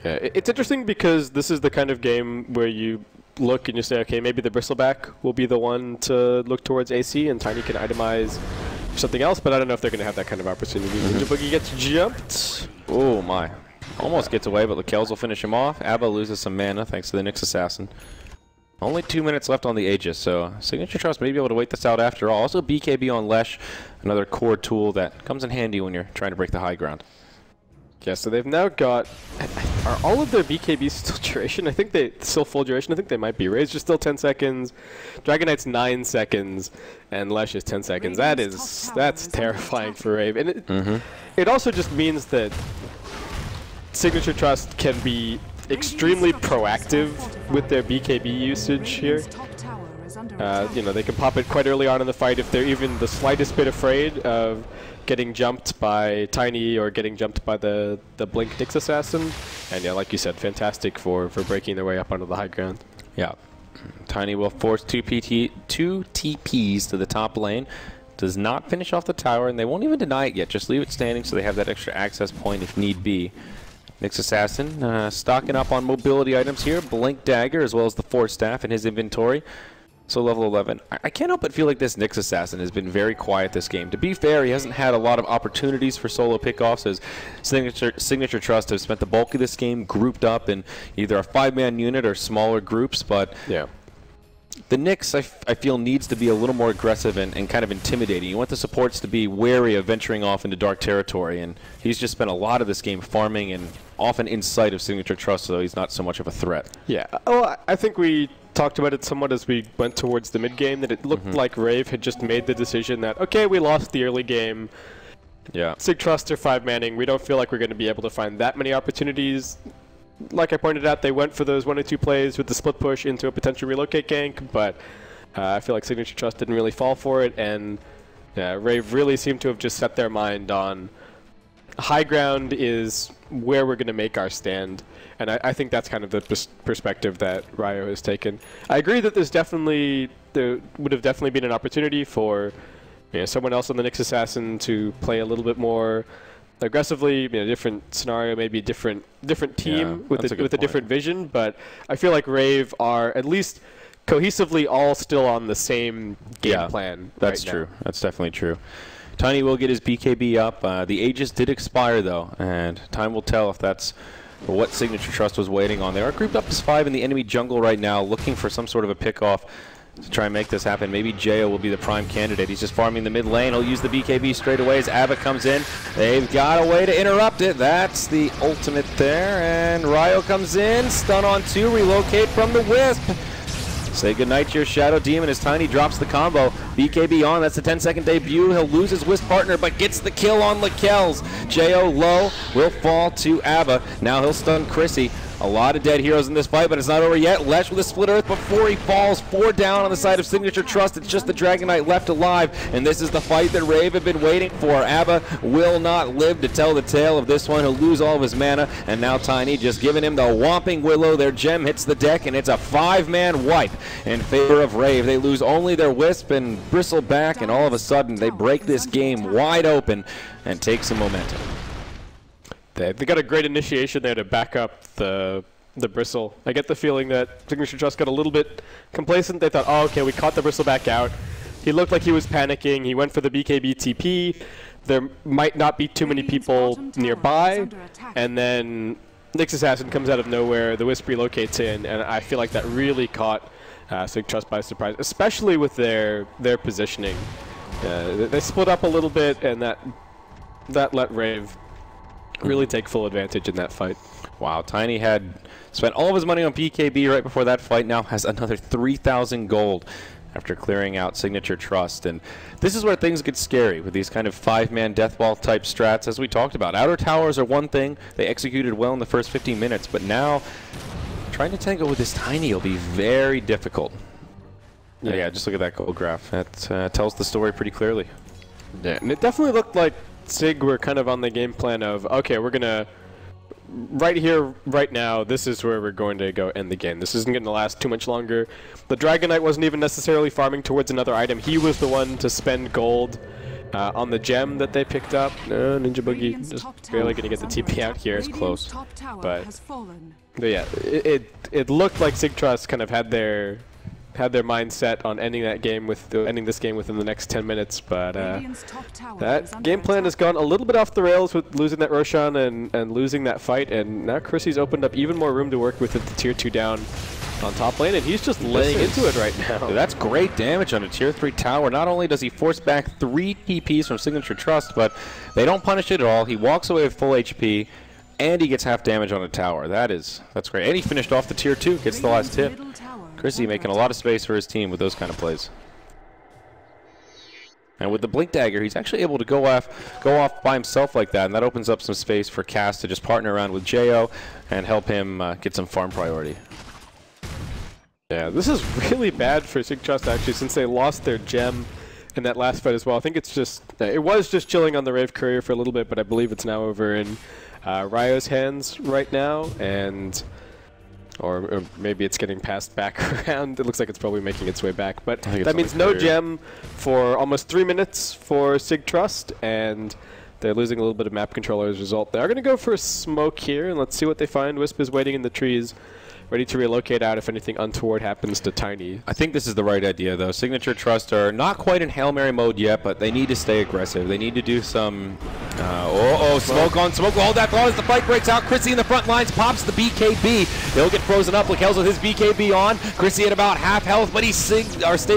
Yeah, it's interesting because this is the kind of game where you look and you say, okay, maybe the Bristleback will be the one to look towards AC and Tiny can itemize something else, but I don't know if they're going to have that kind of opportunity. Ninja Boogie gets jumped. Oh my. Almost gets away, but Lekels will finish him off. Abba loses some mana thanks to the Nyx Assassin. Only 2 minutes left on the Aegis, so Signature Trust may be able to wait this out after all. Also BKB on Lesh, another core tool that comes in handy when you're trying to break the high ground. Yeah, so they've now got... Are all of their BKBs still duration? I think they... Still full duration? I think they might be. Raze is still 10 seconds. Dragon Knight's 9 seconds. And Lesh is 10 seconds. That's terrifying for Rave. And it also just means that Signature Trust can be extremely proactive with their BKB usage here. You know, they can pop it quite early on in the fight if they're even the slightest bit afraid of getting jumped by Tiny or getting jumped by the Blink Nyx Assassin. And yeah, like you said, fantastic for breaking their way up onto the high ground. Yeah. Tiny will force two TPs to the top lane. Does not finish off the tower, and they won't even deny it yet. Just leave it standing so they have that extra access point if need be. Nyx Assassin stocking up on mobility items here. Blink Dagger as well as the Force Staff in his inventory. So level 11. I can't help but feel like this Nyx Assassin has been very quiet this game. To be fair, he hasn't had a lot of opportunities for solo pickoffs as Signature Trust have spent the bulk of this game grouped up in either a 5-man unit or smaller groups, but yeah. The Nyx, I feel, needs to be a little more aggressive and kind of intimidating. You want the supports to be wary of venturing off into dark territory, and he's just spent a lot of this game farming and often in sight of Signature Trust, so he's not so much of a threat. Yeah. Oh, I think we talked about it somewhat as we went towards the mid game, that it looked like Rave had just made the decision that, okay, we lost the early game. Yeah. Sig Trust are 5-manning. We don't feel like we're going to be able to find that many opportunities. Like I pointed out, they went for those 1 or 2 plays with the split push into a potential relocate gank, but I feel like Signature Trust didn't really fall for it, and Rave really seemed to have just set their mind on high ground is where we're going to make our stand. And I think that's kind of the perspective that Ryo has taken. I agree that there would have definitely been an opportunity for someone else on the Nyx Assassin to play a little bit more aggressively, different scenario, maybe a different team with a different vision. But I feel like Rave are at least cohesively all still on the same game plan. That's true. That's definitely true. Tiny will get his BKB up. The Aegis did expire though, and time will tell if that's what Signature Trust was waiting on. They are grouped up as 5 in the enemy jungle right now, looking for some sort of a pickoff to try and make this happen. Maybe Jayo will be the prime candidate. He's just farming the mid lane. He'll use the BKB straight away as Abba comes in. They've got a way to interrupt it. That's the ultimate there. And Ryo comes in. Stun on 2. Relocate from the Wisp. Say goodnight to your Shadow Demon as Tiny drops the combo. BKB on, that's the 10-second debut. He'll lose his Wisp partner, but gets the kill on Lekels. Jayo low, will fall to Abba. Now he'll stun Chrissy. A lot of dead heroes in this fight, but it's not over yet. Lesh with a split earth before he falls. 4 down on the side of Signature Trust. It's just the Dragon Knight left alive, and this is the fight that Rave have been waiting for. Abba will not live to tell the tale of this one. He'll lose all of his mana, and now Tiny just giving him the Whomping Willow. Their gem hits the deck, and it's a 5-man wipe in favor of Rave. They lose only their Wisp and Bristleback, and all of a sudden they break this game wide open and take some momentum. They got a great initiation there to back up the Bristle. I get the feeling that Signature Trust got a little bit complacent. They thought, oh, okay, we caught the Bristle back out. He looked like he was panicking. He went for the BKB TP. There might not be too many people nearby. And then Nyx Assassin comes out of nowhere. The Wisp relocates in, and I feel like that really caught Sig Trust by surprise, especially with their positioning. They split up a little bit, and that let Rave really take full advantage in that fight. Wow, Tiny had spent all of his money on BKB right before that fight, now has another 3,000 gold after clearing out Signature Trust. And this is where things get scary with these kind of 5-man deathball type strats, as we talked about. Outer towers are one thing. They executed well in the first 15 minutes, but now trying to tango with this Tiny will be very difficult. Yeah, just look at that gold graph. That tells the story pretty clearly. Yeah, and it definitely looked like Sig were kind of on the game plan of, okay, we're going to, right here, right now, this is where we're going to go end the game. This isn't going to last too much longer. The Dragon Knight wasn't even necessarily farming towards another item. He was the one to spend gold on the gem that they picked up. Ninja Boogie just barely going to get the TP out here. It's close. But yeah, it looked like Sig Trust kind of had their mindset on ending that game ending this game within the next 10 minutes, but that game plan has gone a little bit off the rails with losing that Roshan and losing that fight, and now Chrissy's opened up even more room to work with the tier 2 down on top lane, and he's just laying into it right now. Dude, that's great damage on a tier 3 tower. Not only does he force back 3 TPs from Signature Trust, but they don't punish it at all. He walks away with full HP, and he gets half damage on a tower. That's great. And he finished off the tier 2, gets the last hit. Chrissy making a lot of space for his team with those kind of plays. And with the Blink Dagger, he's actually able to go off by himself like that, and that opens up some space for Cass to just partner around with Jo and help him get some farm priority. Yeah, this is really bad for Sig Trust actually, since they lost their gem in that last fight as well. I think it's just, it was just chilling on the Rave Courier for a little bit, but I believe it's now over in Ryo's hands right now, and or maybe it's getting passed back around. It looks like it's probably making its way back, but that means no gem for almost 3 minutes for Sig Trust, and they're losing a little bit of map control as a result. They are going to go for a smoke here, and let's see what they find. Wisp is waiting in the trees, ready to relocate out if anything untoward happens to Tiny. I think this is the right idea, though. Signature Trust are not quite in Hail Mary mode yet, but they need to stay aggressive. They need to do some... smoke on smoke. Hold that thought as the fight breaks out. Chrissy in the front lines pops the BKB. He'll get frozen up. Lakel's with his BKB on. Chrissy at about half health, but he stays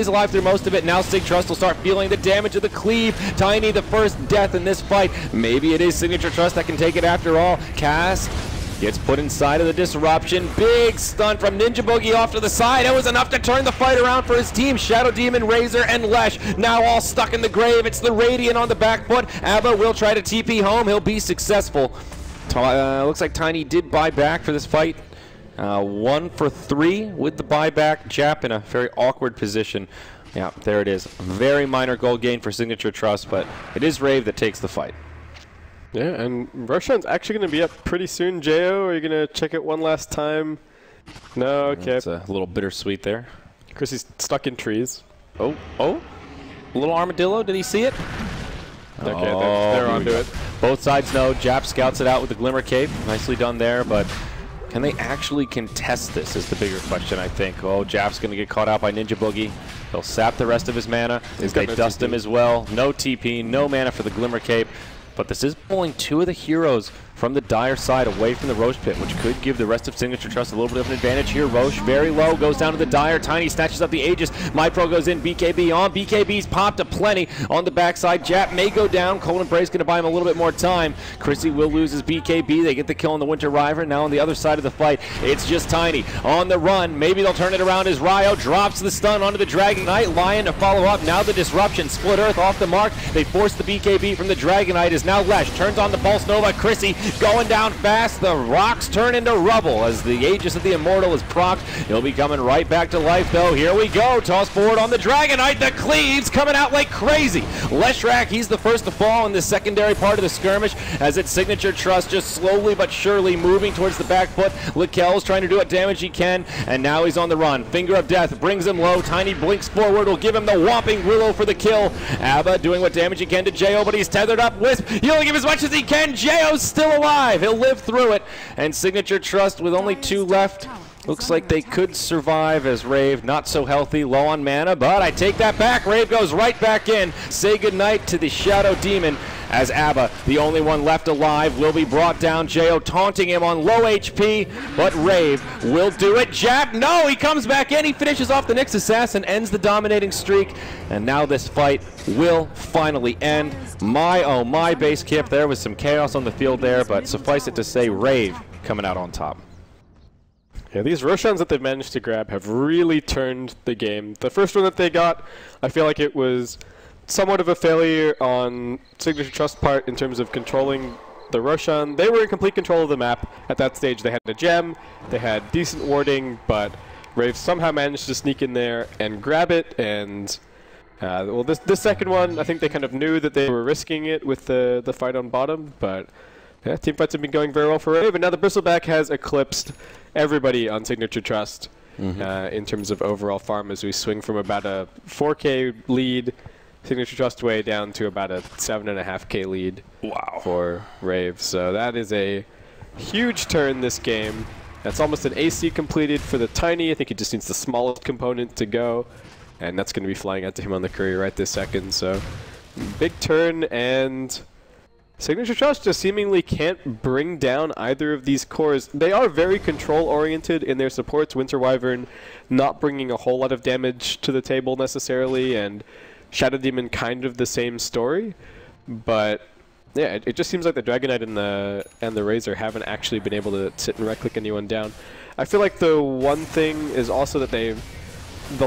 alive through most of it. Now Sig Trust will start feeling the damage of the cleave. Tiny, the first death in this fight. Maybe it is Signature Trust that can take it after all. Cass gets put inside of the disruption. Big stun from Ninja Boogie off to the side. It was enough to turn the fight around for his team. Shadow Demon, Razor, and Lesh now all stuck in the grave. It's the Radiant on the back foot. Abba will try to TP home. He'll be successful. Looks like Tiny did buy back for this fight. 1 for 3 with the buyback. Jap in a very awkward position. Yeah, there it is. Very minor gold gain for Signature Trust, but it is Rave that takes the fight. Yeah, and Roshan's actually going to be up pretty soon. Jo, are you going to check it one last time? No, okay. It's a little bittersweet there. Chrissy's stuck in trees. Oh, a little armadillo. Did he see it? Okay, they're onto it. Both sides know. Jap scouts it out with the Glimmer Cape. Nicely done there, but can they actually contest this is the bigger question, I think. Oh, Jap's going to get caught out by Ninja Boogie. He'll sap the rest of his mana. They dust him as well. No TP, no mana for the Glimmer Cape. But this is pulling 2 of the heroes from the Dire side away from the Roche pit, which could give the rest of Signature Trust a little bit of an advantage here. Roche very low, goes down to the Dire. Tiny snatches up the Aegis. MyPro goes in, BKB on. BKB's popped aplenty on the backside. Jap may go down. Cold Embrace going to buy him a little bit more time. Chrissy will lose his BKB. They get the kill on the Winter River. Now on the other side of the fight, it's just Tiny on the run. Maybe they'll turn it around as Ryo drops the stun onto the Dragon Knight. Lion to follow up. Now the disruption. Split Earth off the mark. They force the BKB from the Dragon Knight. Is now Lesh. Turns on the Pulse Nova. Chrissy going down fast. The rocks turn into rubble as the Aegis of the Immortal is procced. He'll be coming right back to life, though. Here we go. Toss forward on the Dragon Knight. The cleaves coming out like crazy. Leshrak, he's the first to fall in the secondary part of the skirmish as its Signature Trust just slowly but surely moving towards the back foot. Lakel's trying to do what damage he can, and now he's on the run. Finger of Death brings him low. Tiny blinks forward, will give him the Whomping Willow for the kill. Abba doing what damage he can to Jo, but he's tethered up. Wisp, he'll only give as much as he can. Jo's still alive. He'll live through it, and Signature Trust with only 2 left. Looks like they could survive as Rave not so healthy, low on mana, but I take that back. Rave goes right back in. Say goodnight to the Shadow Demon as Abba, the only one left alive, will be brought down. Jo taunting him on low HP, but Rave will do it. Jap, no, he comes back in. He finishes off the Nyx Assassin, ends the dominating streak, and now this fight will finally end. My, oh my, base Kip. There was some chaos on the field there, but suffice it to say, Rave coming out on top. Yeah, these Roshans that they've managed to grab have really turned the game. The first one that they got, I feel like it was somewhat of a failure on Signature Trust part in terms of controlling the Roshan. They were in complete control of the map at that stage. They had a gem, they had decent warding, but Rave somehow managed to sneak in there and grab it. And well, this second one, I think they kind of knew that they were risking it with the fight on bottom, but yeah, team fights have been going very well for Rave, and now the Bristleback has eclipsed everybody on Signature Trust in terms of overall farm as we swing from about a 4K lead Signature Trust way down to about a 7.5K lead for Rave. So that is a huge turn this game. That's almost an AC completed for the Tiny. I think he just needs the smallest component to go, and that's going to be flying out to him on the courier right this second. So big turn, and Signature Trust just seemingly can't bring down either of these cores. They are very control-oriented in their supports. Winter Wyvern not bringing a whole lot of damage to the table necessarily, and Shadow Demon kind of the same story. But yeah, it just seems like the Dragon Knight and the Razor haven't actually been able to sit and right-click anyone down. I feel like the one thing is also that the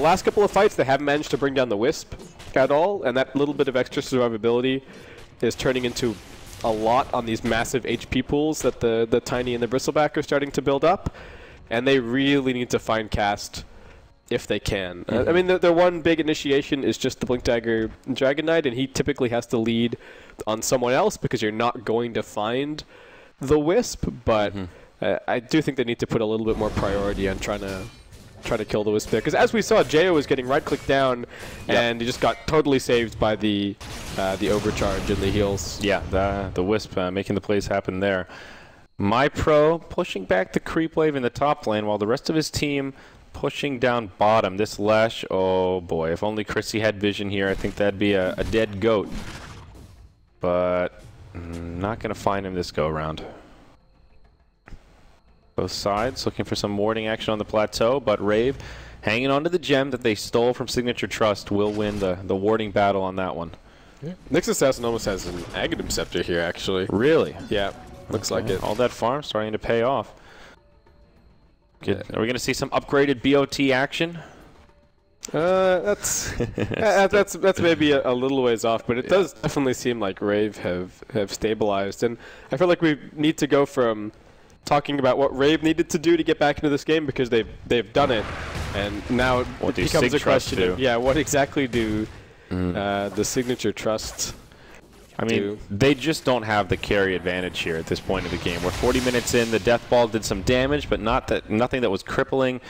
last couple of fights, they haven't managed to bring down the Wisp at all, and that little bit of extra survivability is turning into a lot on these massive HP pools that the Tiny and the Bristleback are starting to build up, and they really need to find cast if they can. I mean, their one big initiation is just the Blink Dagger Dragon Knight, and he typically has to lead on someone else because you're not going to find the Wisp, but I do think they need to put a little bit more priority on trying to kill the Wisp there, because as we saw, Jo was getting right-clicked down, and he just got totally saved by the overcharge and the heals. Yeah, the Wisp making the plays happen there. MyPro pushing back the creep wave in the top lane, while the rest of his team pushing down bottom. This Lash, oh boy, if only Chrissy had vision here, I think that'd be a dead goat. But not going to find him this go-around. Both sides looking for some warding action on the plateau, but Rave hanging on to the gem that they stole from Signature Trust will win the warding battle on that one. Yeah. Nyx Assassin almost has an Aghanim Scepter here, actually. Really? Yeah, looks like it. All that farm starting to pay off. Are we going to see some upgraded BOT action? That's maybe a little ways off, but it does definitely seem like Rave have stabilized, and I feel like we need to go from talking about what Rave needed to do to get back into this game, because they've done it, and now it becomes a question of what exactly do the Signature Trust I mean, they just don't have the carry advantage here at this point of the game. We're 40 minutes in. The Death Ball did some damage, but nothing that was crippling.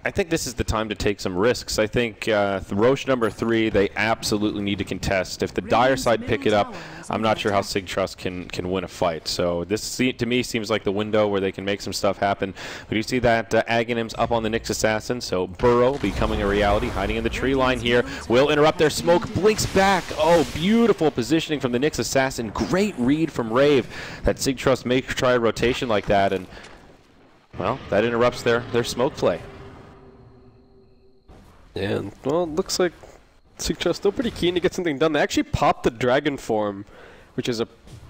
I think this is the time to take some risks. I think Roche number 3, they absolutely need to contest. If the Dire side pick it up, I'm not sure how Sig Trust can win a fight. So this, to me, seems like the window where they can make some stuff happen. But you see that Aghanim's up on the Nyx Assassin, so Burrow becoming a reality, hiding in the tree line here. Will interrupt their smoke, blinks back. Oh, beautiful positioning from the Nyx Assassin. Great read from Rave that Sig Trust may try a rotation like that, and, well, that interrupts their smoke play. Yeah, well, it looks like Sig Trust still pretty keen to get something done. They actually popped the Dragon form, which is a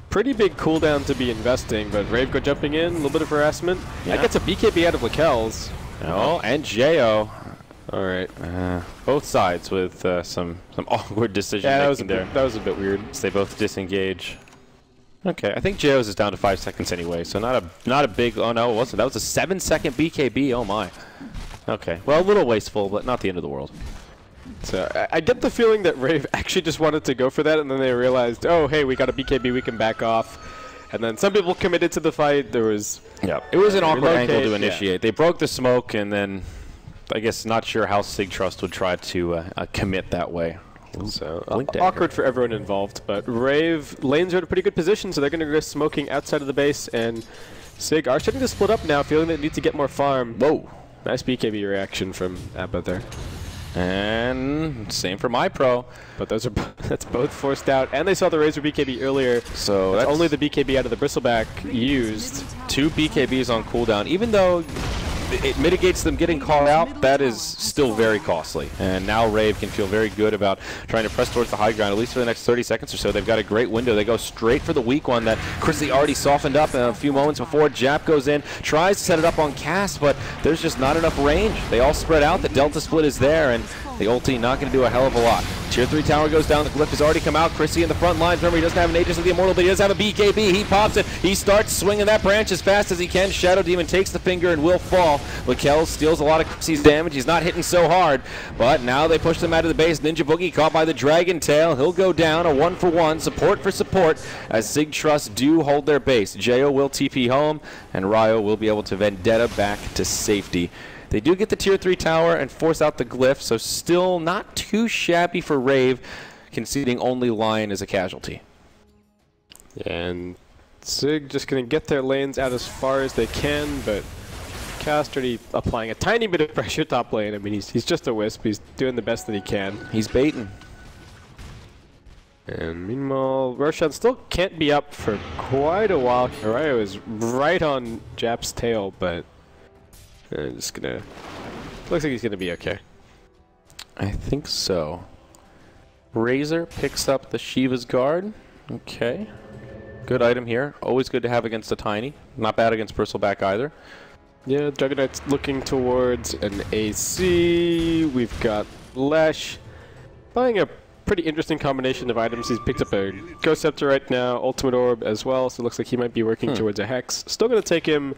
pretty big cooldown to be investing, but Rave go jumping in, a little bit of harassment. Yeah. That gets a BKB out of Lakel's. Oh, and Jo. All right. Both sides with some awkward decision-making there. That was a bit weird. So they both disengage. Okay, I think Jo's is down to 5 seconds anyway, so not a big... Oh, no, it wasn't. That was a 7-second BKB. Oh, my. Okay, well, a little wasteful, but not the end of the world. So I get the feeling that Rave actually just wanted to go for that, and then they realized, oh, hey, we got a BKB, we can back off. And then some people committed to the fight. There was... Yeah, it was an awkward angle to initiate. Yeah. They broke the smoke, and then I guess not sure how Sig Trust would try to commit that way. So awkward for everyone involved, but Rave lanes are in a pretty good position, so they're going to go smoking outside of the base, and Sig are starting to split up now, feeling they need to get more farm. Whoa. Nice BKB reaction from Abba there. And same for MyPro. But that's both forced out. And they saw the Razor BKB earlier. So that's only the BKB out of the Bristleback used. 2 BKBs on cooldown. Even though it mitigates them getting called out, that is still very costly. And now Rave can feel very good about trying to press towards the high ground, at least for the next 30 seconds or so. They've got a great window. They go straight for the weak one that Chrissy already softened up a few moments before. Jap goes in, tries to set it up on Cass, but there's just not enough range. They all spread out. The Delta split is there, and the ulti not going to do a hell of a lot. Tier 3 tower goes down. The glyph has already come out. Chrissy in the front lines. Remember, he doesn't have an Aegis of the Immortal, but he does have a BKB. He pops it. He starts swinging that branch as fast as he can. Shadow Demon takes the finger and will fall. Lakel steals a lot of Chrissy's damage. He's not hitting so hard, but now they push them out of the base. Ninja Boogie caught by the Dragon Tail. He'll go down. A 1-for-1. Support for support as Sig Trust do hold their base. Jo will TP home, and Ryo will be able to Vendetta back to safety. They do get the Tier 3 tower and force out the glyph, so still not too shabby for Rave, conceding only Lion as a casualty. And Sig just going to get their lanes out as far as they can, but Cast already applying a tiny bit of pressure top lane. I mean, he's just a Wisp. He's doing the best that he can. He's baiting. And meanwhile, Roshan still can't be up for quite a while. Ryo is right on Jap's tail, but just gonna... Looks like he's gonna be okay. I think so. Razor picks up the Shiva's Guard. Okay. Good item here. Always good to have against a Tiny. Not bad against Bristleback either. Yeah, Juggernaut's looking towards an AC. We've got Lesh buying a pretty interesting combination of items. He's picked up a Ghost Scepter right now, Ultimate Orb as well, so it looks like he might be working towards a Hex. Still going to take him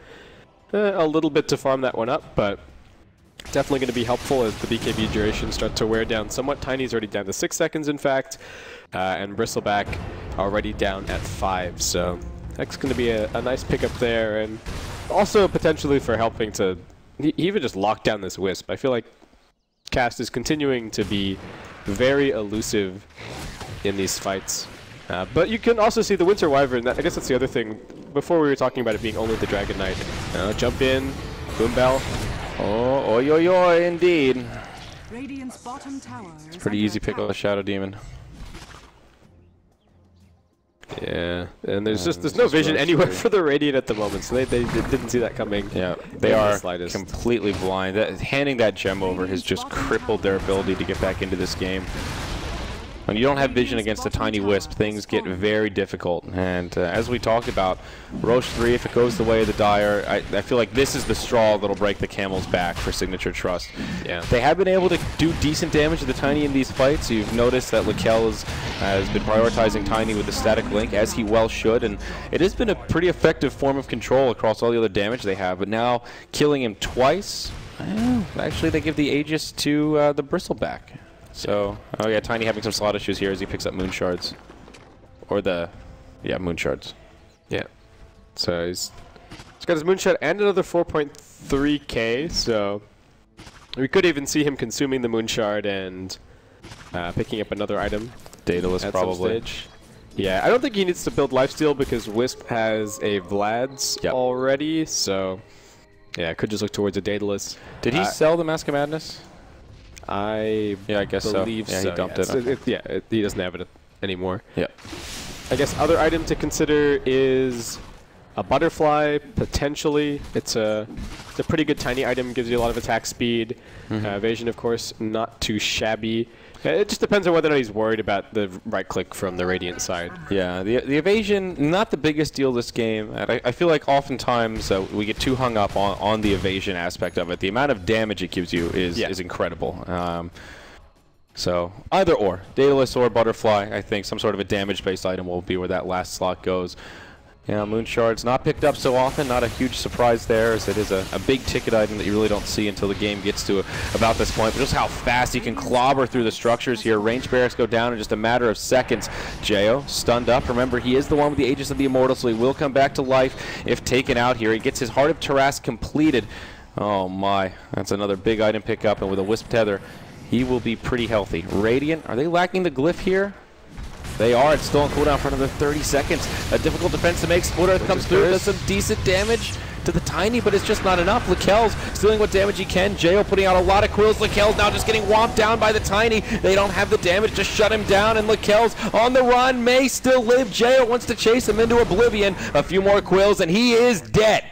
a little bit to farm that one up, but definitely going to be helpful as the BKB duration starts to wear down somewhat. Tiny's already down to 6 seconds, in fact, and Bristleback already down at 5, so that's going to be a nice pickup there, and also potentially for helping to even just lock down this Wisp. I feel like Cast is continuing to be very elusive in these fights. But you can also see the Winter Wyvern. I guess that's the other thing. Before we were talking about it being only the Dragon Knight. Jump in, Boom Bell. Oh, oi, oi, oi, indeed. Radiant's bottom tower It's pretty easy pick on the Shadow Demon. Yeah, and there's no vision anywhere for the Radiant at the moment, so they didn't see that coming. Yeah, they are completely blind. Handing that gem over has just crippled their ability to get back into this game. When you don't have vision against a tiny Wisp, things get very difficult. And as we talked about, Roche 3, if it goes the way of the Dire, I feel like this is the straw that'll break the camel's back for Signature Trust. Yeah. They have been able to do decent damage to the Tiny in these fights. You've noticed that Lakel has been prioritizing Tiny with the static link, as he well should, and it has been a pretty effective form of control across all the other damage they have. But now, killing him twice, actually they give the Aegis to the Bristleback. So, oh yeah, Tiny having some slot issues here as he picks up Moon Shards. Or Moon Shards. Yeah. So he's got his Moonshot and another 4.3k, so we could even see him consuming the Moonshard and picking up another item. Daedalus probably. Yeah, I don't think he needs to build Lifesteal because Wisp has a Vlad's already, so yeah, could just look towards a Daedalus. Did he sell the Mask of Madness? I guess believe so. Yeah, so. He dumped it. He doesn't have it anymore. Yeah. I guess other item to consider is a Butterfly, potentially. It's a pretty good tiny item, gives you a lot of attack speed. Evasion, of course, not too shabby. It just depends on whether or not he's worried about the right click from the Radiant side. Yeah, the evasion, not the biggest deal this game. I feel like oftentimes we get too hung up on the evasion aspect of it. The amount of damage it gives you is incredible. So either or, Daedalus or Butterfly, I think some sort of a damage-based item will be where that last slot goes. Yeah, Moonshard's not picked up so often, not a huge surprise there, as it is a big ticket item that you really don't see until the game gets to about this point. But just how fast he can clobber through the structures here. Range barracks go down in just a matter of seconds. Jo stunned up. Remember, he is the one with the Aegis of the Immortal, so he will come back to life if taken out here. He gets his Heart of Taras completed. Oh my, that's another big item pickup, and with a Wisp Tether, he will be pretty healthy. Radiant, are they lacking the glyph here? They are. It's still on cooldown for another 30 seconds. A difficult defense to make. Split Earth comes through, does some decent damage to the Tiny, but it's just not enough. Lakel's stealing what damage he can. Jo putting out a lot of quills. Lakel's now just getting whomped down by the Tiny. They don't have the damage to shut him down, and Lakel's on the run. May still live. Jo wants to chase him into oblivion. A few more quills, and he is dead.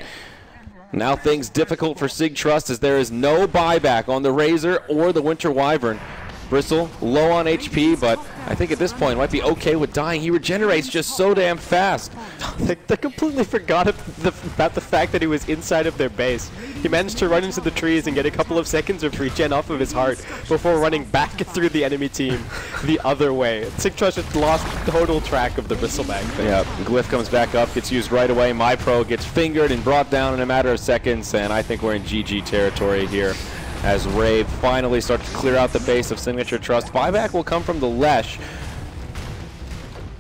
Now things difficult for Sig Trust as there is no buyback on the Razor or the Winter Wyvern. Bristle low on HP, but I think at this point might be okay with dying. He regenerates just so damn fast. They completely forgot about the fact that he was inside of their base. He managed to run into the trees and get a couple of seconds of regen off of his heart before running back through the enemy team the other way. Sig Trust just lost total track of the bristleback thing. Yeah, Glyph comes back up, gets used right away. My Pro gets fingered and brought down in a matter of seconds, and I think we're in GG territory here as Rave finally starts to clear out the base of Signature Trust. Buyback will come from the Lesh.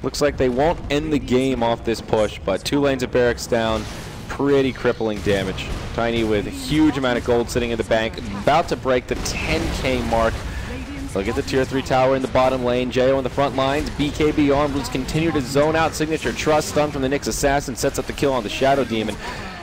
Looks like they won't end the game off this push, but 2 lanes of barracks down, pretty crippling damage. Tiny with a huge amount of gold sitting in the bank, about to break the 10k mark. They'll get the tier 3 tower in the bottom lane. Jo in the front lines. BKB Armblers continue to zone out Signature Trust. Stun from the Nyx Assassin sets up the kill on the Shadow Demon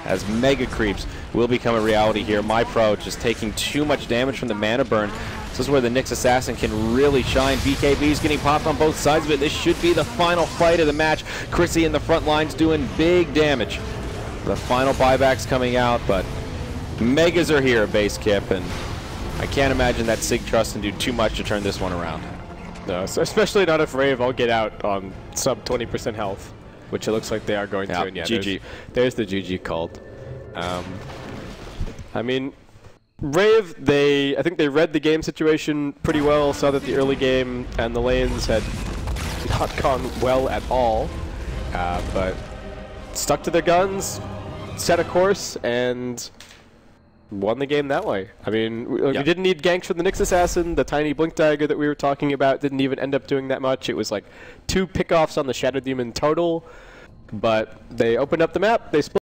as Mega Creeps will become a reality here. My Pro just taking too much damage from the mana burn. This is where the Nyx Assassin can really shine. BKB is getting popped on both sides of it. This should be the final fight of the match. Chrissy in the front lines doing big damage. The final buyback's coming out, but Megas are here, base Kip, and I can't imagine that Sig Trust can do too much to turn this one around. No, so especially not if Rave all get out on sub 20% health, which it looks like they are going to. And yeah, GG. There's the GG called. I mean, Rave, I think they read the game situation pretty well, saw that the early game and the lanes had not gone well at all, but stuck to their guns, set a course, and won the game that way. I mean, we didn't need ganks from the Nyx Assassin. The tiny Blink Dagger that we were talking about didn't even end up doing that much. It was like 2 pickoffs on the Shadow Demon total, but they opened up the map, they split